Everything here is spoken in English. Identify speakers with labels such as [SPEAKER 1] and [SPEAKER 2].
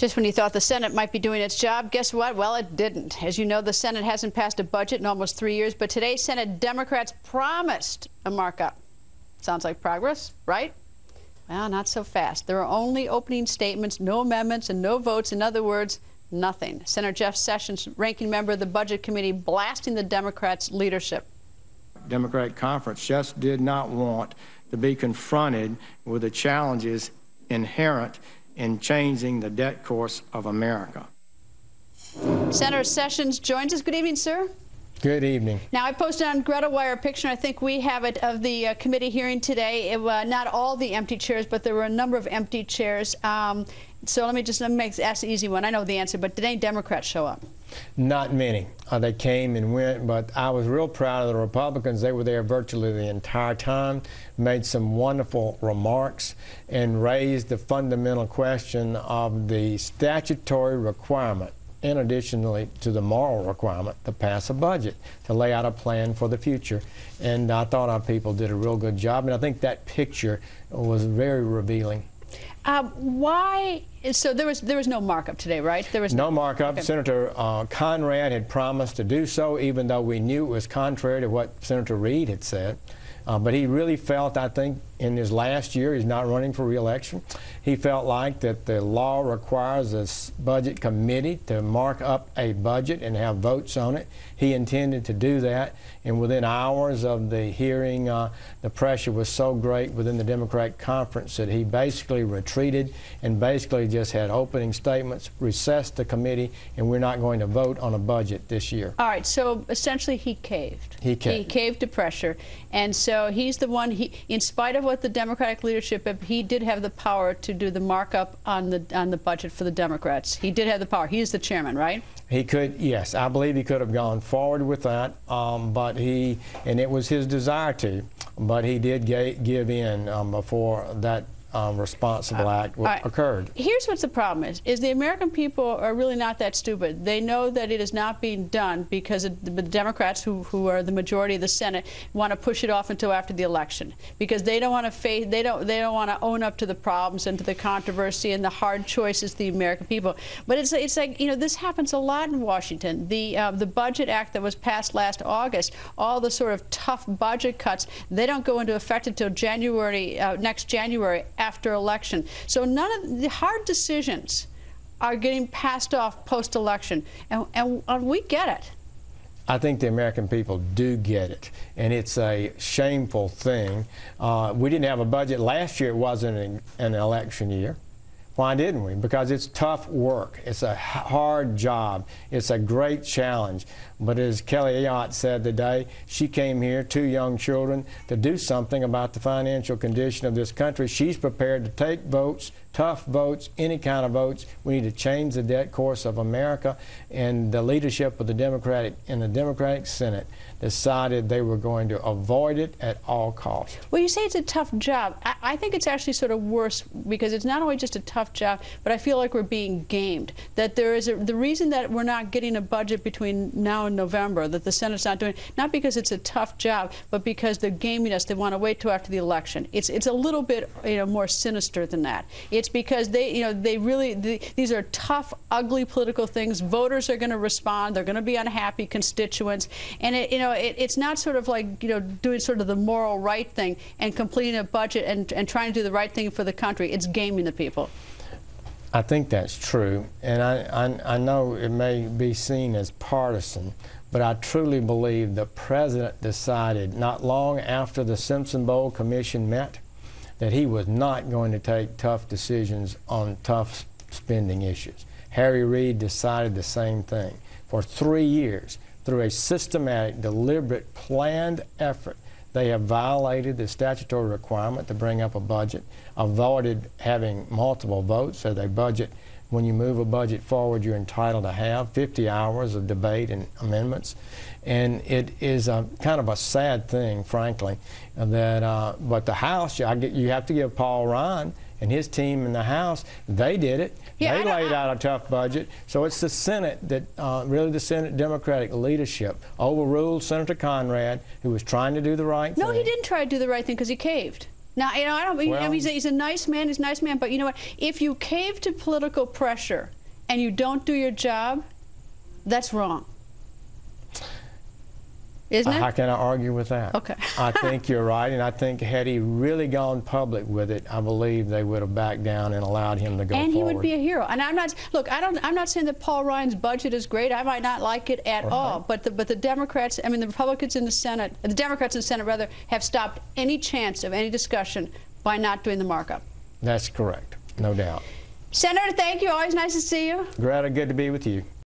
[SPEAKER 1] Just when you thought the Senate might be doing its job, guess what? Well, it didn't. As you know, the Senate hasn't passed a budget in almost 3 years, but today Senate Democrats promised a markup. Sounds like progress, right? Well, not so fast. There are only opening statements, no amendments, and no votes. In other words, nothing. Senator Jeff Sessions, ranking member of the Budget Committee, blasting the Democrats' leadership.
[SPEAKER 2] Democratic conference just did not want to be confronted with the challenges inherent in changing the debt course of America.
[SPEAKER 1] Senator Sessions joins us. Good evening, sir.
[SPEAKER 2] Good evening.
[SPEAKER 1] Now, I posted on Greta Wire a picture, I think we have it, of the committee hearing today. Not all the empty chairs, but there were a number of empty chairs. So let me ask the easy one. I know the answer, but did any Democrats show up?
[SPEAKER 3] Not many. They came and went, but I was real proud of the Republicans. They were there virtually the entire time, made some wonderful remarks, and raised the fundamental question of the statutory requirement, in addition to the moral requirement, to pass a budget, to lay out a plan for the future. And I thought our people did a real good job, and I think that picture was very revealing.
[SPEAKER 1] Why? So there was no markup today, right? There was
[SPEAKER 3] no markup.
[SPEAKER 1] Okay.
[SPEAKER 3] Senator Conrad had promised to do so, even though we knew it was contrary to what Senator Reid had said. But he really felt, I think, in his last year, he's not running for re-election, he felt like that the law requires a budget committee to mark up a budget and have votes on it. He intended to do that, and within hours of the hearing, the pressure was so great within the Democratic conference that he basically retreated and basically just had opening statements, recessed the committee, and we're not going to vote on a budget this year.
[SPEAKER 1] All right, so essentially he caved.
[SPEAKER 3] He
[SPEAKER 1] caved to pressure, and so he's the one, in spite of what the Democratic leadership, he did have the power to do the markup on the budget for the Democrats. He did have the power. He's the chairman, right?
[SPEAKER 3] He could, yes. I believe he could have gone forward with that, and it was his desire to, but he did give in before that responsible act occurred.
[SPEAKER 1] Here's what the problem is the American people are really not that stupid. They know that it is not being done because the Democrats, who are the majority of the Senate, want to push it off until after the election because they don't want to face, they don't want to own up to the problems and to the controversy and the hard choices of the American people. But it's like, you know, this happens a lot in Washington. The Budget Act that was passed last August, all the sort of tough budget cuts, they don't go into effect until next January, after election. So none of the hard decisions are getting passed off post-election, and we get it.
[SPEAKER 3] I think the American people do get it, and it's a shameful thing. We didn't have a budget last year. It wasn't an election year. Why didn't we? Because it's tough work. It's a hard job. It's a great challenge. But as Kelly Ayotte said today, she came here, 2 young children, to do something about the financial condition of this country. She's prepared to take votes, tough votes, any kind of votes. We need to change the debt course of America. And the leadership of the Democratic Senate decided they were going to avoid it at all costs.
[SPEAKER 1] Well, you say it's a tough job. I think it's actually sort of worse because it's not only just a tough job, but I feel like we're being gamed. That there is the reason that we're not getting a budget between now and November, that the Senate's not doing, not because it's a tough job, but because they're gaming us. They want to wait till after the election. It's a little bit, you know, more sinister than that. It's because these are tough, ugly political things. Voters are going to respond. They're going to be unhappy constituents, and it's not sort of like, you know, doing sort of the moral right thing and completing a budget and trying to do the right thing for the country. It's gaming the people.
[SPEAKER 3] I think that's true, and I know it may be seen as partisan, but I truly believe the President decided not long after the Simpson-Bowles Commission met that he was not going to take tough decisions on tough spending issues. Harry Reid decided the same thing. For 3 years, through a systematic, deliberate, planned effort, they have violated the statutory requirement to bring up a budget, avoided having multiple votes, so they budget. When you move a budget forward, you're entitled to have 50 hours of debate and amendments. And it is kind of a sad thing, frankly, that but the House, you have to give Paul Ryan and his team in the House, they did it.
[SPEAKER 1] Yeah,
[SPEAKER 3] they laid out a tough budget. So it's the Senate that, really the Senate Democratic leadership overruled Senator Conrad, who was trying to do the right thing.
[SPEAKER 1] No, he didn't try to do the right thing because he caved. Now, you know, I don't.
[SPEAKER 3] Well,
[SPEAKER 1] I mean, he's a nice man. He's a nice man. But you know what? If you cave to political pressure and you don't do your job, that's wrong. Isn't it?
[SPEAKER 3] How can I argue with that?
[SPEAKER 1] Okay.
[SPEAKER 3] I think you're right, and I think had he really gone public with it, I believe they would have backed down and allowed him to go
[SPEAKER 1] and
[SPEAKER 3] forward.
[SPEAKER 1] he would be a hero. And I'm not. Look, I'm not saying that Paul Ryan's budget is great. I might not like it at all. But the Democrats, I mean, the Republicans in the Senate, the Democrats in the Senate rather, have stopped any chance of any discussion by not doing the markup.
[SPEAKER 3] That's correct, no doubt.
[SPEAKER 1] Senator, thank you. Always nice to see you.
[SPEAKER 3] Greta, good to be with you.